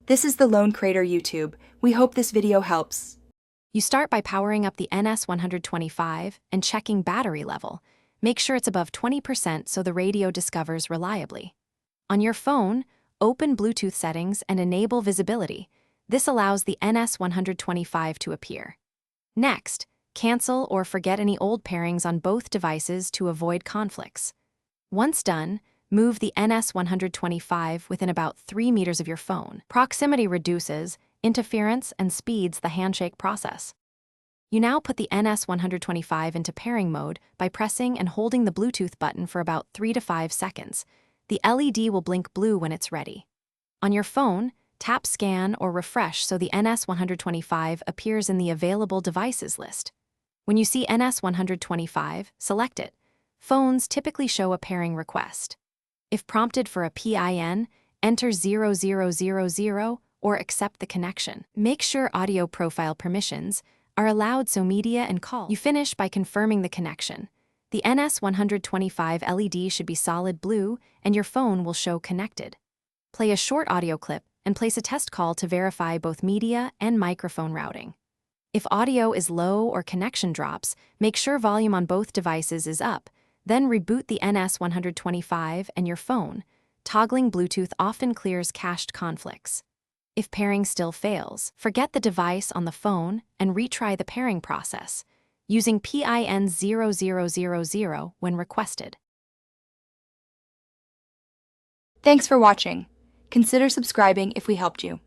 This is the Lone Crater YouTube. We hope this video helps. You start by powering up the NS125 and checking battery level. Make sure it's above 20% so the radio discovers reliably. On your phone, open Bluetooth settings and enable visibility. This allows the NS125 to appear. Next, cancel or forget any old pairings on both devices to avoid conflicts. Once done, move the NS125 within about 3 meters of your phone. Proximity reduces interference and speeds the handshake process. You now put the NS125 into pairing mode by pressing and holding the Bluetooth button for about 3 to 5 seconds. The LED will blink blue when it's ready. On your phone, tap Scan or Refresh so the NS125 appears in the Available Devices list. When you see NS125, select it. Phones typically show a pairing request. If prompted for a PIN, enter 0000 or accept the connection. Make sure audio profile permissions are allowed so media and call. You finish by confirming the connection. The NS125 LED should be solid blue and your phone will show connected. Play a short audio clip and place a test call to verify both media and microphone routing. If audio is low or connection drops, make sure volume on both devices is up, then reboot the NS125 and your phone. Toggling Bluetooth often clears cached conflicts. If pairing still fails, forget the device on the phone and retry the pairing process, using PIN 0000 when requested. Thanks for watching. Consider subscribing if we helped you.